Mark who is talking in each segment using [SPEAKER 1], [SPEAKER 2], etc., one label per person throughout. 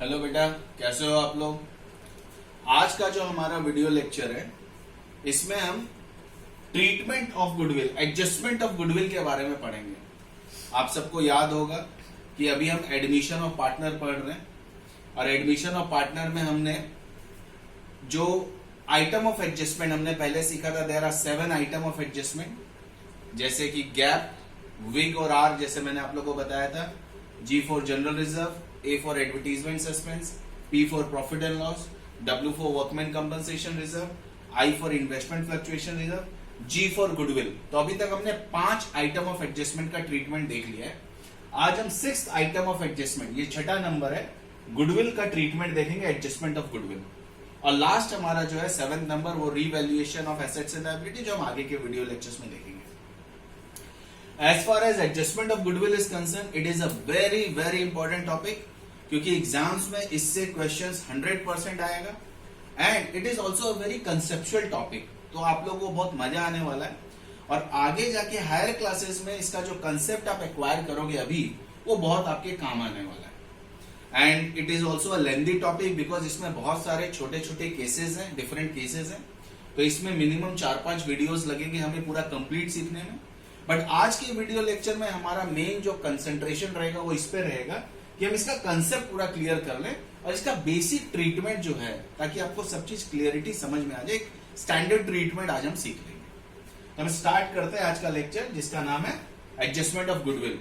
[SPEAKER 1] Hello बेटा, कैसे हो आप लोग। आज का जो हमारा वीडियो लेक्चर है इसमें हम treatment of goodwill, adjustment of goodwill के बारे में पढ़ेंगे। आप सबको याद होगा कि अभी हम एडमिशन ऑफ पार्टनर पढ़ रहे हैं और एडमिशन ऑफ पार्टनर में हमने जो आइटम ऑफ एडजस्टमेंट हमने पहले सीखा था, there are 7 item of adjustment, जैसे कि गैप, विग और आर, जैसे मैंने आप लोगों को बताया था। G for general reserve, A for advertisement suspense, P for profit and loss, W for workman compensation reserve, I for investment fluctuation reserve, G for goodwill। तो अभी तक हमने 5 आइटम ऑफ एडजस्टमेंट का ट्रीटमेंट देख लिया है। आज हम 6th आइटम ऑफ एडजस्टमेंट, ये छठा नंबर है, गुडविल का ट्रीटमेंट देखेंगे, एडजस्टमेंट ऑफ गुडविल। और लास्ट हमारा जो है 7th नंबर, वो revaluation of assets and liability, जो हम आगे के वीडियो लेक्चर्स में देखेंगे। As far as adjustment of goodwill is concerned, it is a very very important topic, क्योंकि एग्जाम्स में इससे क्वेश्चंस 100% आएगा and it is also a very conceptual topic. तो आप लोगों को बहुत मजा आने वाला है और आगे जाके हायर क्लासेस में इसका जो कंसेप्ट आप एक्वायर करोगे अभी, वो बहुत आपके काम आने वाला है। And it is also a lengthy topic because इसमें बहुत सारे छोटे छोटे केसेस हैं, डिफरेंट केसेस हैं, तो इसमें मिनिमम 4-5 वीडियोज लगेंगे हमें पूरा कंप्लीट सीखने में। बट आज के वीडियो लेक्चर में हमारा मेन जो कंसेंट्रेशन रहेगा वो इस पे रहेगा कि हम इसका कंसेप्ट पूरा क्लियर कर लें और इसका बेसिक ट्रीटमेंट जो है, ताकि आपको सब चीज क्लियरिटी समझ में आ जाए। स्टैंडर्ड ट्रीटमेंट आज हम सीख लेंगे। तो हम स्टार्ट करते हैं आज का लेक्चर, जिसका नाम है एडजस्टमेंट ऑफ गुडविल।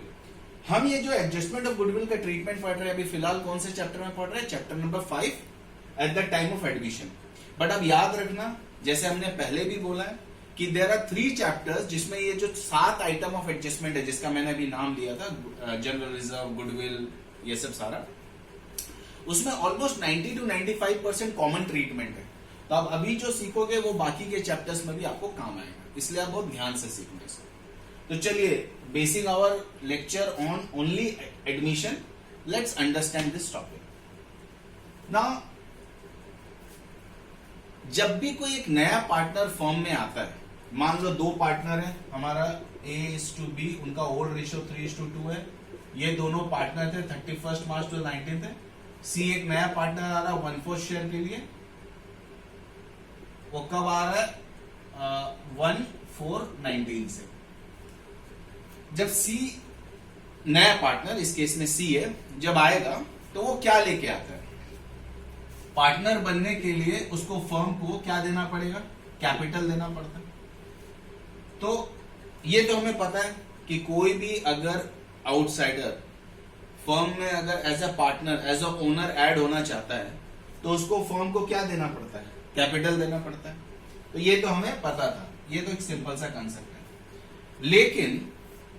[SPEAKER 1] हम ये जो एडजस्टमेंट ऑफ गुडविल का ट्रीटमेंट पढ़ रहे हैं, अभी फिलहाल कौन से चैप्टर में पढ़ रहे हैं? Chapter number 5, eight the time of admission. But अब याद रखना, जैसे हमने पहले भी बोला है कि देयर आर 3 चैप्टर्स, जिसमें ये जो 7 आइटम ऑफ एडजस्टमेंट है, जिसका मैंने अभी नाम लिया था, जनरल रिजर्व, गुडविल, ये सब सारा, उसमें ऑलमोस्ट 90 to 95% कॉमन ट्रीटमेंट है। तो आप अभी जो सीखोगे वो बाकी के चैप्टर्स में भी आपको काम आएगा, इसलिए आप बहुत ध्यान से सीखना इसको। तो चलिए, basing our lecture on only admission, let's understand this topic. Now, जब भी कोई एक नया पार्टनर फर्म में आता है, मान लो 2 पार्टनर है हमारा, A:B, उनका ओल्ड रेशियो 3:2 है, ये दोनों पार्टनर थे 31 मार्च 2019 है। सी एक नया पार्टनर आ रहा है 1/4 शेयर के लिए, वो कब आ रहा है? 1/4/19 से। जब सी नया पार्टनर, इस केस में सी है, जब आएगा तो वो क्या लेके आता है? पार्टनर बनने के लिए उसको फर्म को क्या देना पड़ेगा? कैपिटल देना पड़ता है। तो ये तो हमें पता है कि कोई भी अगर आउटसाइडर फर्म में अगर as a partner, as a owner add होना चाहता है, तो उसको फर्म को क्या देना पड़ता है? कैपिटल देना पड़ता है। तो ये तो हमें पता था, ये तो एक सिंपल सा कंसेप्ट है। लेकिन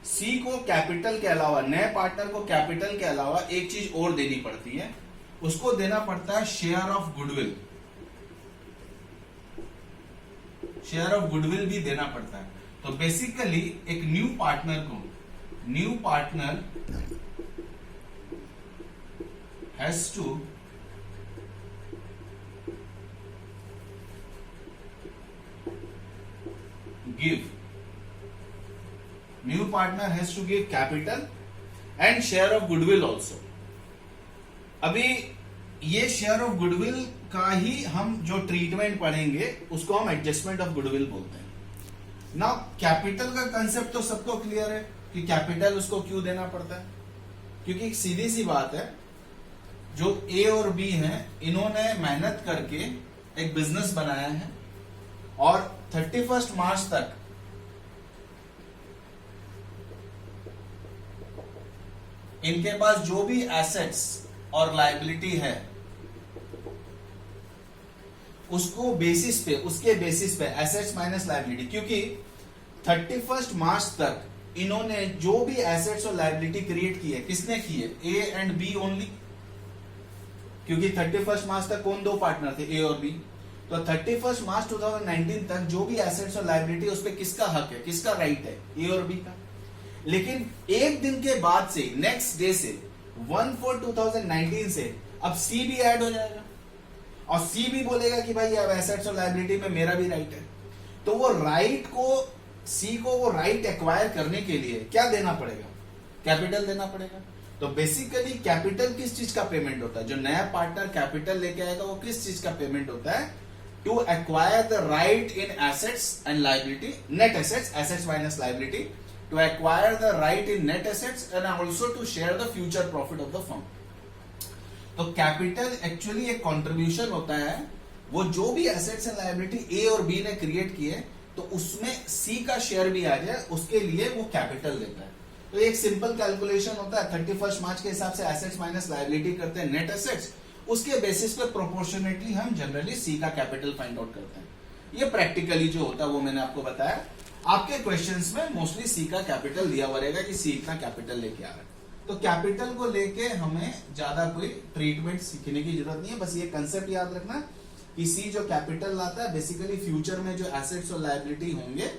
[SPEAKER 1] सी को कैपिटल के अलावा, नए पार्टनर को कैपिटल के अलावा एक चीज और देनी पड़ती है, उसको देना पड़ता है share of goodwill. Share of goodwill भी देना पड़ता है। तो बेसिकली एक new partner has to give, new partner has to give capital and share of goodwill also। अभी ये शेयर ऑफ गुडविल का ही हम जो ट्रीटमेंट पढ़ेंगे, उसको हम एडजस्टमेंट ऑफ गुडविल बोलते हैं। नाउ, कैपिटल का कंसेप्ट तो सबको क्लियर है कि कैपिटल उसको क्यों देना पड़ता है, क्योंकि एक सीधी सी बात है, जो ए और बी हैं, इन्होंने मेहनत करके एक बिजनेस बनाया है और 31 मार्च तक इनके पास जो भी एसेट्स और लायबिलिटी है, उसको बेसिस पे, उसके बेसिस पे एसेट्स माइनस लायबिलिटी, क्योंकि 31 मार्च तक इन्होंने जो भी एसेट्स और लायबिलिटी क्रिएट की है, किसने की है? ए एंड बी ओनली, क्योंकि 31 मार्च तक कौन 2 पार्टनर थे? ए और बी। तो 31 मार्च 2019 तक जो भी एसेट्स और लायबिलिटी, उस पर किसका हक है, किसका राइट है? ए और बी का। लेकिन एक दिन के बाद से, नेक्स्ट डे से, 1/4/2019 से अब सी भी ऐड हो जाएगा और सी भी बोलेगा कि भाई अब एसेट्स और लायबिलिटी में मेरा भी राइट है। तो वो राइट को, सी को वो राइट एक्वायर करने के लिए क्या देना पड़ेगा? कैपिटल देना पड़ेगा। तो बेसिकली कैपिटल किस चीज का पेमेंट होता है? जो नया पार्टनर कैपिटल लेके आएगा वो किस चीज का पेमेंट होता है? To acquire the right in assets and liability, net assets, assets minus liability, to acquire the right in net assets and also to share the future profit of the firm. तो capital actually एक contribution होता है, वो जो भी assets and liability ए और B ने create किए तो उसमें सी का शेयर भी आ जाए, उसके लिए वो कैपिटल देता है। तो एक सिंपल कैलकुलेशन होता है, 31 मार्च के हिसाब से एसेट्स माइनस लायबिलिटी करते हैं, नेट एसेट्स, उसके बेसिस पे प्रोपोर्शनेटली हम जनरली सी का कैपिटल फाइंड आउट करते हैं। ये प्रैक्टिकली जो होता है वो मैंने आपको बताया। आपके क्वेश्चंस में मोस्टली सी का कैपिटल दिया हुआ रहेगा कि सी इतना कैपिटल लेके आ रहा है। तो कैपिटल को लेके हमें ज्यादा कोई ट्रीटमेंट सीखने की जरूरत नहीं है, बस ये कंसेप्ट याद रखना कि सी जो कैपिटल लाता है बेसिकली फ्यूचर में जो एसेट्स और लायबिलिटी होंगे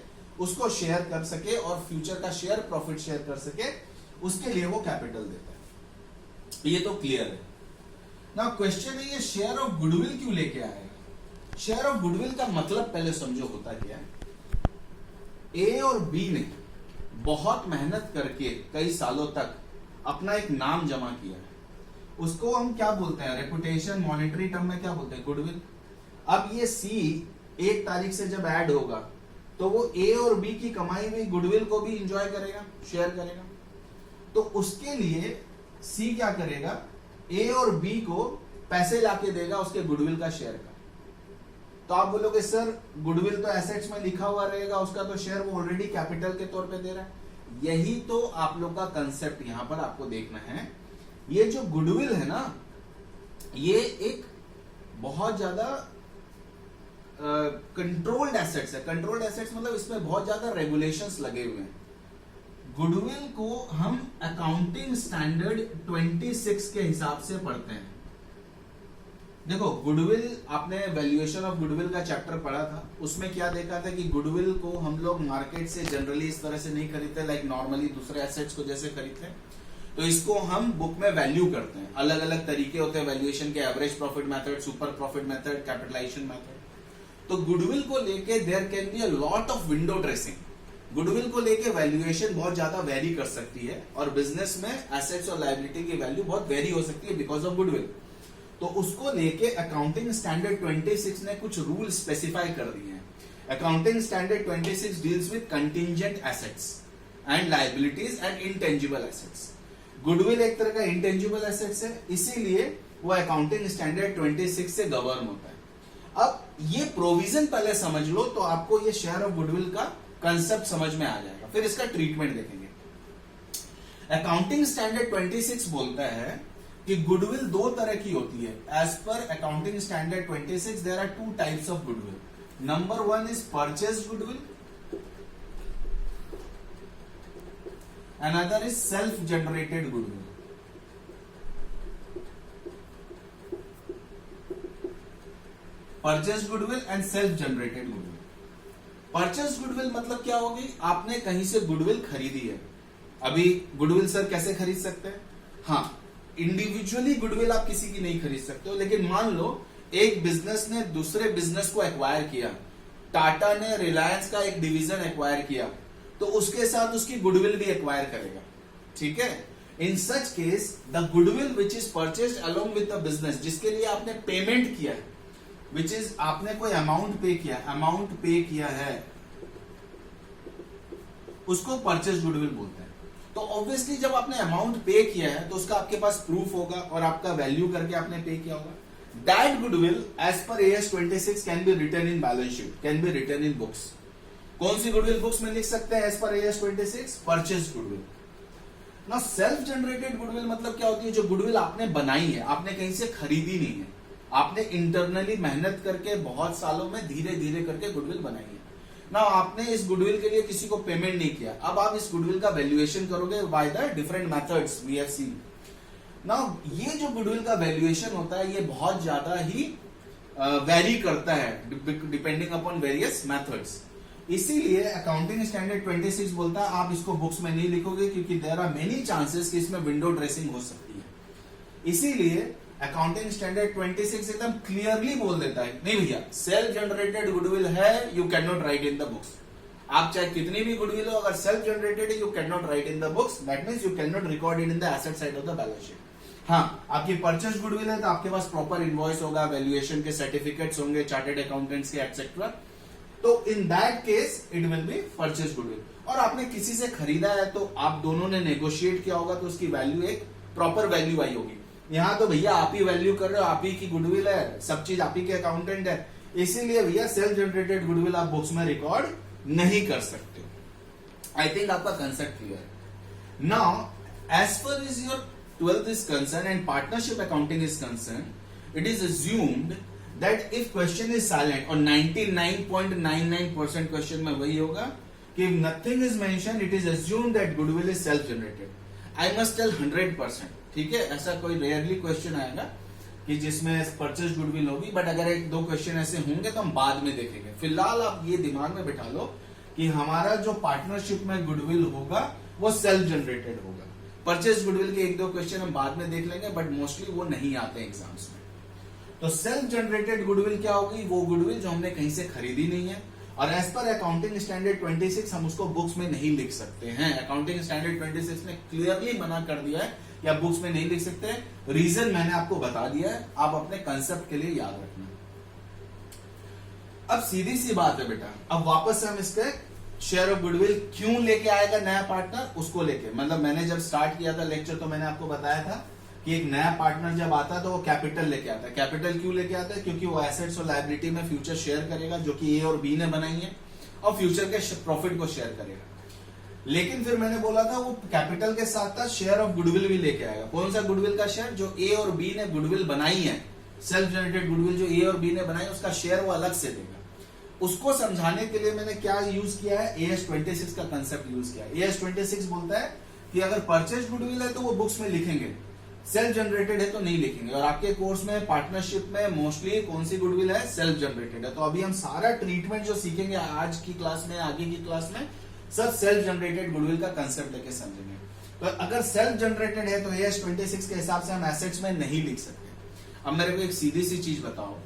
[SPEAKER 1] उसको शेयर कर सके और फ्यूचर का शेयर प्रॉफिट शेयर कर सके, उसके लिए वो कैपिटल देता है। ये तो क्लियर है ना। क्वेश्चन है ये शेयर ऑफ गुडविल क्यों लेके आएगा? शेयर ऑफ गुडविल का मतलब पहले समझो होता क्या है। ए और बी ने बहुत मेहनत करके कई सालों तक अपना एक नाम जमा किया है, उसको हम क्या बोलते हैं? रेपुटेशन, मॉनेटरी टर्म में क्या बोलते हैं? गुडविल। अब ये सी 1 तारीख से जब ऐड होगा तो वो ए और बी की कमाई हुई गुडविल को भी इंजॉय करेगा, शेयर करेगा। तो उसके लिए सी क्या करेगा? ए और बी को पैसे लाके देगा उसके गुडविल का शेयर का। तो आप बोलोगे सर गुडविल तो एसेट्स में लिखा हुआ रहेगा, उसका तो शेयर वो ऑलरेडी कैपिटल के तौर पे दे रहा है। यही तो आप लोग का कंसेप्ट यहां पर आपको देखना है। ये जो गुडविल है ना, ये एक बहुत ज्यादा कंट्रोल्ड एसेट्स है। कंट्रोल्ड एसेट्स मतलब इसमें बहुत ज्यादा रेगुलेशंस लगे हुए हैं। गुडविल को हम अकाउंटिंग स्टैंडर्ड 26 के हिसाब से पढ़ते हैं। देखो गुडविल, आपने वैल्यूएशन ऑफ गुडविल का चैप्टर पढ़ा था, उसमें क्या देखा था कि गुडविल को हम लोग मार्केट से जनरली इस तरह से नहीं खरीदते लाइक नॉर्मली दूसरे एसेट्स को जैसे खरीदते हैं। तो इसको हम बुक में वैल्यू करते हैं। अलग अलग तरीके होते हैं वैल्यूएशन के, average profit method, super profit method, capitalisation method. तो गुडविल को लेके there can be a lot of window dressing. Goodwill को लेके वैल्यूएशन बहुत ज्यादा वेरी कर सकती है और बिजनेस में एसेट्स और लायबिलिटी की वैल्यू बहुत वेरी हो सकती है बिकॉज ऑफ गुडविल। तो उसको लेके अकाउंटिंग स्टैंडर्ड 26 ने कुछ रूल स्पेसिफाई कर दिए हैं। Accounting standard 26 deals with contingent assets and liabilities and intangible assets. Goodwill एक तरह का इंटेंजिबल एसेट्स है, इसीलिए वो अकाउंटिंग स्टैंडर्ड 26 से गवर्न होता है। अब ये प्रोविजन पहले समझ लो तो आपको ये शेयर ऑफ गुडविल का कंसेप्ट समझ में आ जाएगा। फिर इसका ट्रीटमेंट देखेंगे। अकाउंटिंग स्टैंडर्ड 26 बोलता है कि गुडविल 2 तरह की होती है। As per accounting standard 26 there are 2 types of goodwill. Number 1 is purchase goodwill, another is self generated goodwill. Purchase goodwill and self generated goodwill. Purchase goodwill मतलब क्या होगी? आपने कहीं से गुडविल खरीदी है। अभी गुडविल सर कैसे खरीद सकते हैं? हाँ, इंडिविजुअली गुडविल आप किसी की नहीं खरीद सकते हो, लेकिन मान लो एक बिजनेस ने दूसरे बिजनेस को एक्वायर किया, टाटा ने रिलायंस का एक डिवीजन एक्वायर किया, तो उसके साथ उसकी गुडविल भी एक्वायर करेगा। ठीक है। In such case the goodwill which is purchased along with the business, जिसके लिए आपने पेमेंट किया है, विच इज आपने कोई अमाउंट पे किया है, उसको परचेज गुडविल बोलते हैं। तो ऑब्वियसली जब आपने अमाउंट पे किया है तो उसका आपके पास प्रूफ होगा और आपका वैल्यू करके आपने पे किया होगा। दैट गुडविल एज पर AS 26 can be written in balance sheet, can be written in books. कौन सी गुडविल बुक्स में लिख सकते हैं as per AS 26? Purchase goodwill. ना सेल्फ जनरेटेड गुडविल मतलब क्या होती है? जो गुडविल आपने बनाई है, आपने कहीं से खरीदी नहीं है, आपने इंटरनली मेहनत करके बहुत सालों में धीरे धीरे करके गुडविल बनाई है ना। आपने इस गुडविल के लिए किसी को पेमेंट नहीं किया। अब आप इस गुडविल का वैल्यूएशन करोगे by the different methods we have seen. ना ये जो गुडविल का वैल्यूएशन होता है ये बहुत ज्यादा ही वेरी करता है डिपेंडिंग अपॉन वेरियस मेथड्स। इसीलिए अकाउंटिंग स्टैंडर्ड 26 बोलता है आप इसको बुक्स में नहीं लिखोगे क्योंकि देयर आर मेनी चांसेस कि इसमें विंडो ड्रेसिंग हो सकती है। इसीलिए अकाउंटिंग स्टैंडर्ड 26 एकदम क्लियरली बोल देता है नहीं भैया, सेल्फ जनरेटेड गुडविल है, you can not right in the books. आप चाहे कितनी भी गुडविल हो, अगर सेल्फ जनरेटेड है, you can not right in the books, that means you can not record it in the asset side of the balance sheet. हाँ, आपकी purchase goodwill है तो आपके पास प्रॉपर इनवॉइस होगा, वैल्यूएशन के सर्टिफिकेट्स होंगे, चार्टेड अकाउंटेंट्स के एक्सेट्रा, तो in that case it will be purchase goodwill. और आपने किसी से खरीदा है तो आप दोनों ने नेगोशिएट किया होगा, तो उसकी वैल्यू एक प्रॉपर वैल्यू आई होगी। यहाँ तो भैया आप ही वैल्यू कर रहे हो, आप ही की गुडविल है, सब चीज आप ही के अकाउंटेंट है, इसीलिए भैया सेल्फ जनरेटेड गुडविल आप बुक्स में रिकॉर्ड नहीं कर सकते। आई थिंक आपका कंसेप्ट क्लियर है। Now as far as your 12th is concerned and partnership accounting is concerned, it is assumed that if question is silent, और 99.99% क्वेश्चन में वही होगा कि nothing is mentioned, it is assumed that goodwill is self generated. I must tell 100%, ठीक है, ऐसा कोई rarely question आएगा कि जिसमें परचेज गुडविल होगी, बट अगर एक दो क्वेश्चन ऐसे होंगे तो हम बाद में देखेंगे। फिलहाल आप ये दिमाग में बिठा लो कि हमारा जो पार्टनरशिप में गुडविल होगा वो सेल्फ जनरेटेड होगा। परचेज गुडविल के एक दो क्वेश्चन हम बाद में देख लेंगे, बट मोस्टली वो नहीं आते एग्जाम्स में। तो सेल्फ जनरेटेड गुडविल क्या होगी? वो गुडविल जो हमने कहीं से खरीदी नहीं है, और एज पर अकाउंटिंग स्टैंडर्ड 26 हम उसको बुक्स में नहीं लिख सकते हैं। अकाउंटिंग स्टैंडर्ड 26 ने क्लियरली मना कर दिया है कि आप बुक्स में नहीं लिख सकते। रीजन मैंने आपको बता दिया है, आप अपने कंसेप्ट के लिए याद रखना। अब सीधी सी बात है बेटा, अब वापस से हम इसके शेयर ऑफ गुडविल क्यों लेके आएगा नया पार्टनर, उसको लेके, मतलब मैंने जब स्टार्ट किया था लेक्चर तो मैंने आपको बताया था कि एक नया पार्टनर जब आता है तो वो कैपिटल लेके आता है। कैपिटल क्यों लेके आता है? क्योंकि वो एसेट्स और लायबिलिटी में फ्यूचर शेयर करेगा, जो कि ए और बी ने बनाई है, और फ्यूचर के प्रॉफिट को शेयर करेगा। लेकिन फिर मैंने बोला था वो कैपिटल के साथ साथ शेयर ऑफ गुडविल भी लेके आएगा। कौन सा गुडविल का शेयर? जो ए और बी ने गुडविल बनाई है, सेल्फ जनरेटेड गुडविल जो ए और बी ने बनाई, उसका शेयर वो अलग से देगा। उसको समझाने के लिए मैंने क्या यूज किया है? AS 26 का कंसेप्ट यूज किया है। AS 26 बोलता है कि अगर परचेज गुडविल है तो वो बुक्स में लिखेंगे, सेल्फ जनरेटेड है तो नहीं लिखेंगे। और आपके कोर्स में पार्टनरशिप में मोस्टली कौन सी गुडविल है? सेल्फ जनरेटेड है। तो अभी हम सारा ट्रीटमेंट जो सीखेंगे आज की क्लास में, आगे की क्लास में, सब सेल्फ जनरेटेड गुडविल का कंसेप्ट लेके समझेंगे। तो अगर सेल्फ जनरेटेड है तो AS 26 के हिसाब से हम एसेट्स में नहीं लिख सकते। अब मेरे को एक सीधी सी चीज बताओ,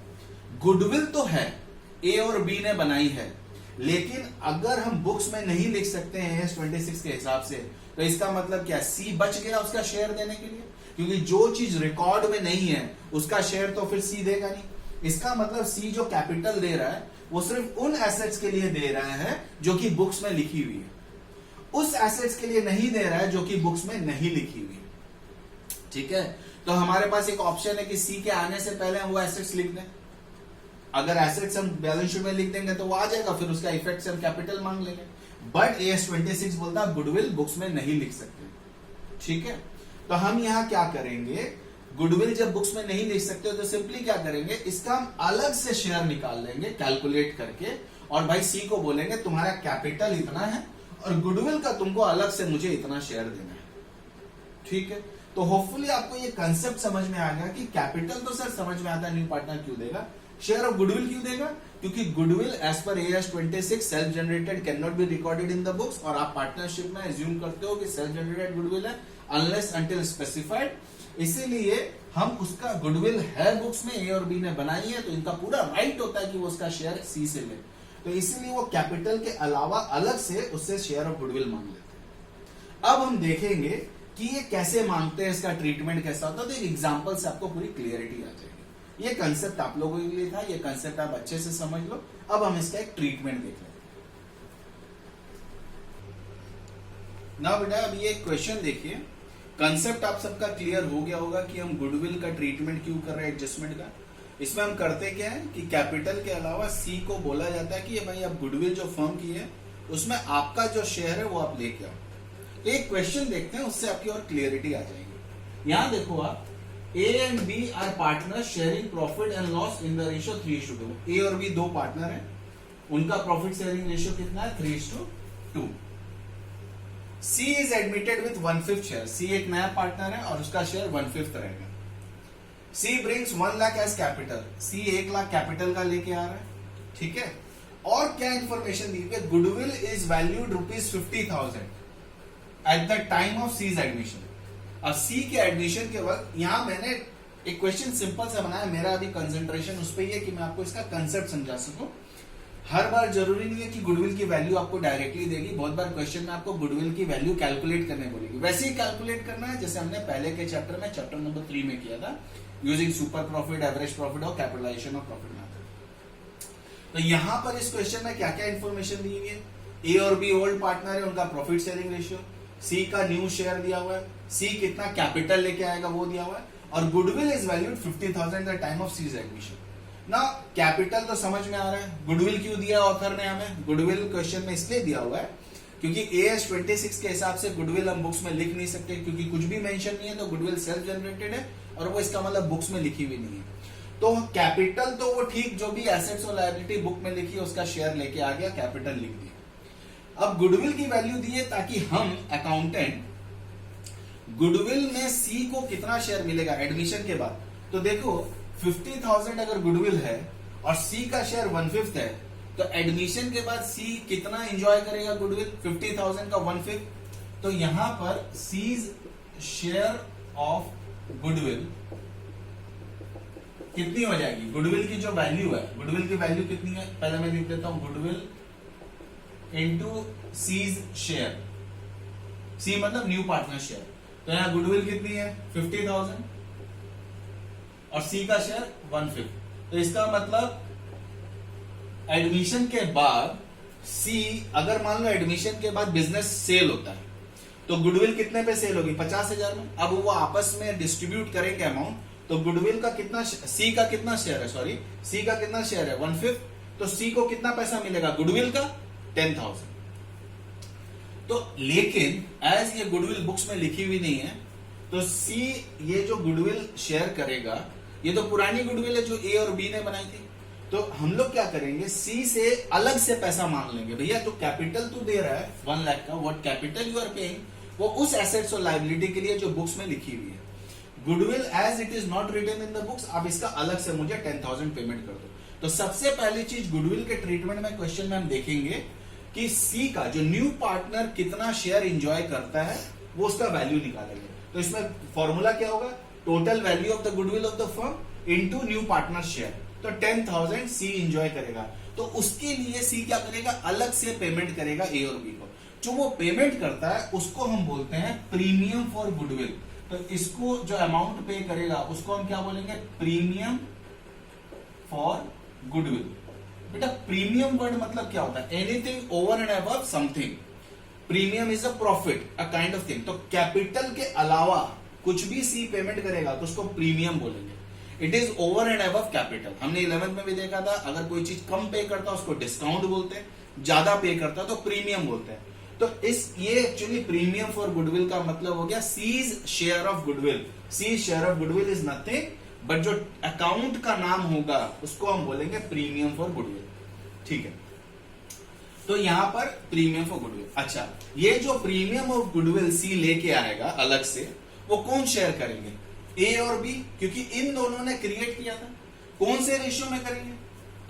[SPEAKER 1] गुडविल तो है, ए और बी ने बनाई है, लेकिन अगर हम बुक्स में नहीं लिख सकते हैं AS 26 के हिसाब से, तो इसका मतलब क्या? सी बच गया उसका शेयर देने के लिए, क्योंकि जो चीज रिकॉर्ड में नहीं है उसका शेयर तो फिर सी देगा नहीं। इसका मतलब सी जो कैपिटल दे रहा है वो सिर्फ उन एसेट्स के लिए दे रहा है जो कि बुक्स में लिखी हुई है, उस एसेट्स के लिए नहीं दे रहा है जो कि बुक्स में नहीं लिखी हुई है। ठीक है, तो हमारे पास एक ऑप्शन है कि सी के आने से पहले हम वो एसेट्स लिख दें। अगर एसेट्स हम बैलेंस शीट में लिख देंगे तो वो आ जाएगा, फिर उसका इफेक्ट से हम कैपिटल मांग लेंगे। बट AS 26 बोलता है गुडविल बुक्स में नहीं लिख सकते। ठीक है, तो हम यहां क्या करेंगे? गुडविल जब बुक्स में नहीं लिख सकते तो सिंपली क्या करेंगे, इसका हम अलग से शेयर निकाल लेंगे कैलकुलेट करके, और भाई सी को बोलेंगे तुम्हारा कैपिटल इतना है और गुडविल का तुमको अलग से मुझे इतना शेयर देना है। ठीक है, तो होपफुली आपको ये कंसेप्ट समझ में आ गया कि कैपिटल तो सर समझ में आता है, न्यू पार्टनर क्यों देगा, शेयर ऑफ गुडविल क्यों देगा? क्योंकि गुडविल एज पर AS 26 self generated can not be recorded in the books, और आप पार्टनरशिप में एज्यूम करते हो कि सेल्फ जनरेटेड गुडविल है अनलेस अंटिल स्पेसिफाइड। इसीलिए हम उसका गुडविल है बुक्स में, ए और बी ने बनाई है, तो इनका पूरा राइट होता है कि वो उसका शेयर सी से ले। तो इसीलिए वो कैपिटल के अलावा अलग से उससे शेयर ऑफ गुडविल मांग लेते हैं। अब हम देखेंगे कि ये कैसे मांगते हैं, इसका ट्रीटमेंट कैसा होता है। तो एक एग्जाम्पल से आपको पूरी क्लियरिटी आ जाएगी। ये कंसेप्ट आप लोगों के लिए था, ये कंसेप्ट आप अच्छे से समझ लो। अब हम इसका एक ट्रीटमेंट देख लेते हैं। ना बेटा, अब ये क्वेश्चन देखिए, कंसेप्ट आप सबका क्लियर हो गया होगा कि हम गुडविल का ट्रीटमेंट क्यों कर रहे हैं, एडजस्टमेंट का। इसमें हम करते क्या है कि कैपिटल के अलावा सी को बोला जाता है कि भाई आप गुडविल जो फर्म की है उसमें आपका जो शेयर है वो आप लेके आओ। एक क्वेश्चन देखते हैं, उससे आपकी और क्लियरिटी आ जाएगी। यहां देखो आप, A and B are partners sharing profit and loss in the ratio 3:2। A और B दो पार्टनर हैं, उनका प्रॉफिट शेयरिंग रेशियो कितना है? 3:2। C is admitted with 1/5 share. C एक नया पार्टनर है और उसका शेयर 1/5 रहेगा। C brings 1 lakh as capital. C 1 lakh capital का लेके आ रहा है। ठीक है, और क्या इंफॉर्मेशन दी है? Goodwill is valued ₹50,000 at the time of C's admission. अब सी के एडमिशन के वक्त, यहां मैंने एक क्वेश्चन सिंपल सा बनाया, मेरा अभी कंसंट्रेशन उस पर ही है कि मैं आपको इसका कंसेप्ट समझा सकूं। हर बार जरूरी नहीं है कि गुडविल की वैल्यू आपको डायरेक्टली देगी, बहुत बार क्वेश्चन में आपको गुडविल की वैल्यू कैलकुलेट करने बोलेगी। वैसे ही कैलकुलेट करना है जैसे हमने पहले के चैप्टर में, चैप्टर नंबर 3 में किया था, using super profit, average profit और कैपिटलाइजेशन ऑफ प्रॉफिट मेथड। तो यहां पर इस क्वेश्चन में क्या क्या इंफॉर्मेशन दी हुई है, ए और बी ओल्ड पार्टनर है, उनका प्रॉफिट शेयरिंग रेशियो, सी का न्यू शेयर दिया हुआ है, सी कितना कैपिटल लेके आएगा वो दिया हुआ है, और goodwill is valued 50,000 at the time of C's admission. ना कैपिटल तो समझ में आ रहा है, गुडविल क्यों दिया ऑथर ने हमें, गुडविल क्वेश्चन में इसलिए दिया हुआ है क्योंकि AS 26 के हिसाब से गुडविल हम बुक्स में लिख नहीं सकते, क्योंकि कुछ भी मेंशन नहीं है, तो गुडविल सेल्फ जनरेटेड है और वो इसका मतलब बुक्स में लिखी हुई नहीं है। तो कैपिटल तो वो ठीक, जो भी एसेट्स और लायबिलिटी बुक में लिखी है उसका शेयर लेके आ गया, कैपिटल लिख दिया। अब गुडविल की वैल्यू दी है ताकि हम अकाउंटेंट गुडविल में सी को कितना शेयर मिलेगा एडमिशन के बाद, तो देखो 50,000 अगर गुडविल है और सी का शेयर 1/5 है, तो एडमिशन के बाद सी कितना एंजॉय करेगा गुडविल, 50,000 का 1/5। तो यहां पर सीज शेयर ऑफ गुडविल कितनी हो जाएगी, गुडविल की जो वैल्यू है, गुडविल की वैल्यू कितनी है, पहले मैं लिख देता हूं, गुडविल इनटू सीज शेयर, सी मतलब न्यू पार्टनर शेयर, तो यहां गुडविल कितनी है 50,000 और सी का शेयर 1/5। तो इसका मतलब एडमिशन के बाद सी, अगर मान लो एडमिशन के बाद बिजनेस सेल होता है, तो गुडविल कितने पे सेल होगी 50,000 में। अब वो आपस में डिस्ट्रीब्यूट करेंगे अमाउंट, तो गुडविल का कितना, सी का कितना शेयर है, सॉरी सी का कितना शेयर है 1/5, तो सी को कितना पैसा मिलेगा गुडविल का 10,000। तो लेकिन एज ये गुडविल बुक्स में लिखी हुई नहीं है, तो सी ये जो गुडविल शेयर करेगा, ये तो पुरानी गुडविल है जो ए और बी ने बनाई थी, तो हम लोग क्या करेंगे, सी से अलग से पैसा मांग लेंगे, भैया तो कैपिटल तो दे रहा है 1 लाख का, what capital you are paying, वो उस एसेट्स और लायबिलिटी के लिए जो बुक्स में लिखी हुई है। Goodwill as it is not written in the books, आप इसका अलग से मुझे 10,000 पेमेंट कर दो। तो सबसे पहली चीज गुडविल के ट्रीटमेंट में क्वेश्चन में हम देखेंगे कि सी का जो न्यू पार्टनर कितना शेयर एंजॉय करता है, वो उसका वैल्यू निकालेंगे। तो इसमें फॉर्मूला क्या होगा, total value of the goodwill of the firm into new partner share, तो 10,000 सी एंजॉय करेगा, तो उसके लिए सी क्या करेगा, अलग से पेमेंट करेगा ए और बी को। जो वो पेमेंट करता है उसको हम बोलते हैं प्रीमियम फॉर गुडविल। तो इसको जो अमाउंट पे करेगा उसको हम क्या बोलेंगे, प्रीमियम फॉर गुडविल। बेटा प्रीमियम वर्ड मतलब क्या होता है, anything over and above something. Premium is a profit, a kind of thing. तो कैपिटल के अलावा कुछ भी सी पेमेंट करेगा तो उसको प्रीमियम बोलेंगे। It is over and above capital. हमने 11th में भी देखा था, अगर कोई चीज कम पे करता है उसको डिस्काउंट बोलते हैं, ज्यादा पे करता है तो प्रीमियम बोलते हैं। तो ये एक्चुअली प्रीमियम फॉर गुडविल का मतलब हो गया C's share of goodwill. C's share of goodwill is nothing but जो अकाउंट का नाम होगा उसको हम बोलेंगे प्रीमियम फॉर गुडविल। ठीक है, तो यहां पर प्रीमियम फॉर गुडविल। अच्छा, ये जो प्रीमियम ऑफ गुडविल सी लेके आएगा अलग से, वो कौन शेयर करेंगे, ए और बी, क्योंकि इन दोनों ने क्रिएट किया था। कौन से रेशियो में करेंगे,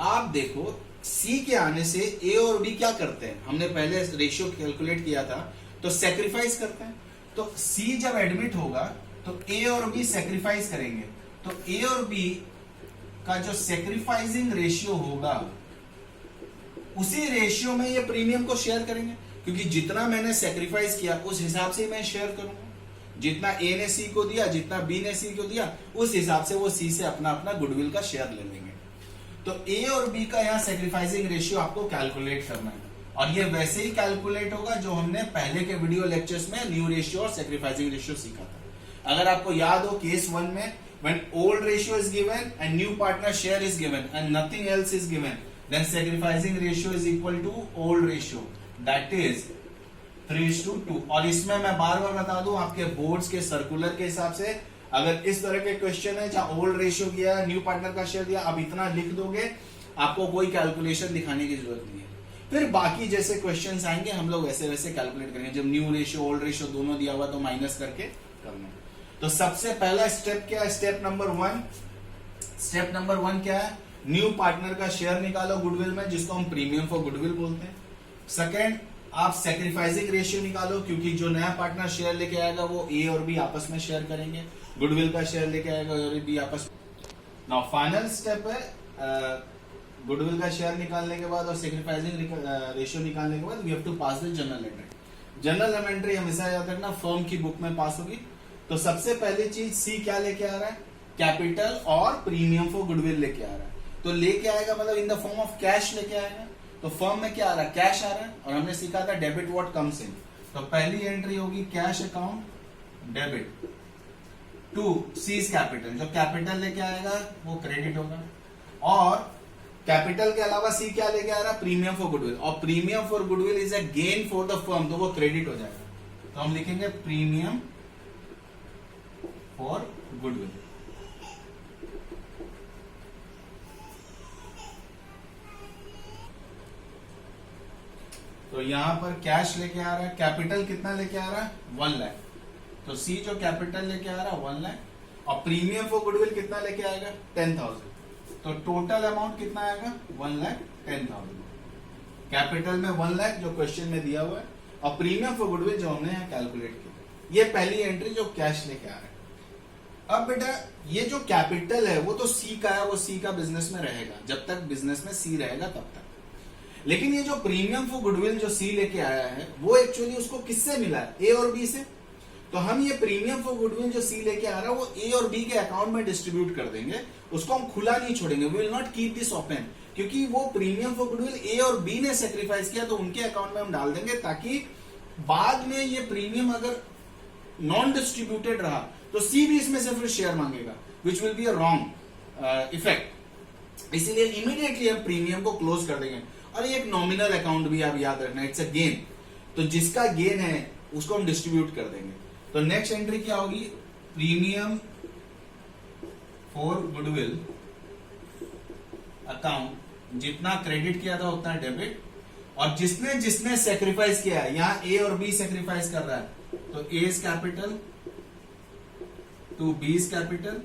[SPEAKER 1] आप देखो सी के आने से ए और बी क्या करते हैं, हमने पहले रेशियो कैलकुलेट किया था, तो सेक्रीफाइस करते हैं। तो सी जब एडमिट होगा तो ए और बी सेक्रीफाइस करेंगे, तो ए और बी का जो सेक्रीफाइसिंग रेशियो होगा उसी रेशियो में ये प्रीमियम को शेयर करेंगे, क्योंकि जितना मैंने सेक्रीफाइस किया उस हिसाब से मैं शेयर करूंगा। जितना ए ने सी को दिया, जितना बी ने सी को दिया, उस हिसाब से वो सी से अपना अपना गुडविल का शेयर ले लेंगे। तो ए और बी का यहाँ सेक्रीफाइसिंग रेशियो आपको कैलकुलेट करना है, और ये वैसे ही कैलकुलेट होगा जो हमने पहले के वीडियो लेक्चर्स में न्यू रेशियो और सेक्रीफाइसिंग रेशियो सीखा था। अगर आपको याद हो, केस 1 में when old ratio is given and new partner share is given and nothing else is given, then sacrificing ratio is equal to old ratio, that is 3:2। और इसमें मैं बार बार बता दूं, आपके बोर्ड्स के सर्कुलर के हिसाब से अगर इस तरह के क्वेश्चन है जहां ओल्ड रेशियो किया, न्यू पार्टनर का शेयर दिया, अब इतना लिख दोगे, आपको कोई कैलकुलेशन दिखाने की जरूरत नहीं है। फिर बाकी जैसे क्वेश्चंस आएंगे हम लोग वैसे वैसे कैलकुलेट करेंगे। जब न्यू रेशियो ओल्ड रेशियो दोनों दिया हुआ तो माइनस करके करना। तो सबसे पहला स्टेप क्या है, स्टेप नंबर 1। स्टेप नंबर 1 क्या है, न्यू पार्टनर का शेयर निकालो गुडविल में, जिसको हम प्रीमियम फॉर गुडविल बोलते हैं। सेकंड, आप सेक्रीफाइसिंग रेशियो निकालो, क्योंकि जो नया पार्टनर शेयर लेके आएगा वो ए और बी आपस में शेयर करेंगे, गुडविल का शेयर लेके आएगा और बी आपस में। नाउ फाइनल स्टेप है गुडविल का शेयर निकालने के बाद और सेक्रीफाइसिंग रेशियो निकालने के बाद we have to pass the journal entry. Journal entry हमेशा याद रखना फर्म की बुक में पास होगी। तो सबसे पहली चीज सी क्या लेके आ रहा है, कैपिटल और प्रीमियम फॉर गुडविल लेके आ रहा है। तो लेके आएगा मतलब in the form of cash लेके आएगा। तो फर्म में क्या आ रहा है, कैश आ रहा है, और हमने सीखा था डेबिट व्हाट कम्स इन। तो पहली एंट्री होगी cash account debit to C's capital, जो कैपिटल लेके आएगा वो क्रेडिट होगा। और कैपिटल के अलावा सी क्या लेके आ रहा है, प्रीमियम फॉर गुडविल, और premium for goodwill is a gain for the firm, तो वो क्रेडिट हो जाएगा। तो हम लिखेंगे प्रीमियम फॉर गुडविल। तो यहां पर कैश लेके आ रहा है, कैपिटल कितना लेके आ रहा है 1 लाख, तो सी जो कैपिटल लेके आ रहा है 1 लाख, और प्रीमियम फॉर गुडविल कितना लेके आएगा 10,000। तो टोटल अमाउंट कितना आएगा 1,10,000। कैपिटल में 1 लाख जो क्वेश्चन में दिया हुआ है, और प्रीमियम फॉर गुडविल जो हमने यहाँ कैलकुलेट किया। ये पहली एंट्री जो कैश लेके आ रहा है। अब बेटा ये जो कैपिटल है वो तो सी का है, वो सी का बिजनेस में रहेगा, जब तक बिजनेस में सी रहेगा तब तक। लेकिन ये जो प्रीमियम फॉर गुडविल जो सी लेके आया है वो एक्चुअली उसको किससे मिला है, ए और बी से। तो हम ये प्रीमियम फॉर गुडविल जो सी लेके आ रहा है वो ए और बी के अकाउंट में डिस्ट्रीब्यूट कर देंगे, उसको हम खुला नहीं छोड़ेंगे। We will not keep this open, क्योंकि वो प्रीमियम फॉर गुडविल ए और बी ने सेक्रीफाइस किया, तो उनके अकाउंट में हम डाल देंगे, ताकि बाद में ये प्रीमियम अगर नॉन डिस्ट्रीब्यूटेड रहा तो सी भी इसमें से फिर शेयर मांगेगा, which will be a wrong effect. इसीलिए इमीडिएटली हम प्रीमियम को क्लोज कर देंगे। और ये एक नॉमिनल अकाउंट भी आप याद रखना, इट्स अ गेन, तो जिसका गेन है उसको हम डिस्ट्रीब्यूट कर देंगे। तो नेक्स्ट एंट्री क्या होगी, प्रीमियम फॉर गुडविल अकाउंट, जितना क्रेडिट किया था उतना डेबिट, और जिसने जिसने सेक्रीफाइस किया है, यहां ए और बी सेक्रीफाइस कर रहा है, तो A is capital to B is capital.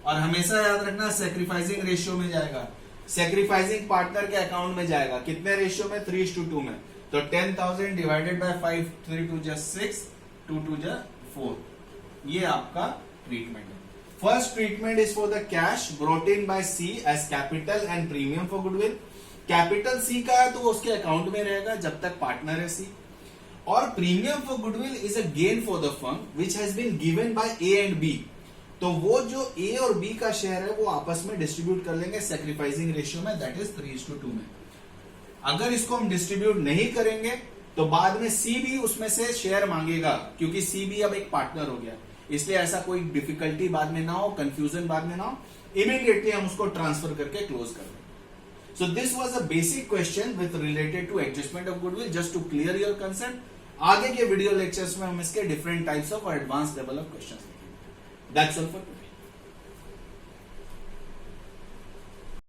[SPEAKER 1] और हमेशा याद रखना सेक्रीफाइसिंग रेशियो में जाएगा, सेक्रीफाइसिंग पार्टनर के अकाउंट में जाएगा। कितने रेशियो में, 3:2 में। तो 10,000 डिवाइडेड बाय 5, 3 2 जा 6, 2 2 जा 4। ये आपका ट्रीटमेंट है। First treatment is for the cash brought in by C as capital and premium for goodwill. Capital C का है तो उसके अकाउंट में रहेगा जब तक पार्टनर है सी। और premium for goodwill is a gain for the firm which has been given by A and B. तो वो जो ए और बी का शेयर है वो आपस में डिस्ट्रीब्यूट कर लेंगे सेक्रीफाइसिंग रेशियो में, दैट इज 3:2 में। अगर इसको हम डिस्ट्रीब्यूट नहीं करेंगे तो बाद में सी भी उसमें से शेयर मांगेगा, क्योंकि सी भी अब एक पार्टनर हो गया। इसलिए ऐसा कोई डिफिकल्टी बाद में ना हो, कंफ्यूजन बाद में ना हो, इमीडिएटली हम उसको ट्रांसफर करके क्लोज कर दें। So this was a basic question with related to adjustment of goodwill, just to clear your concept. आगे के वीडियो लेक्चर्स में हम इसके different types of advance level of questions देखेंगे। That's all for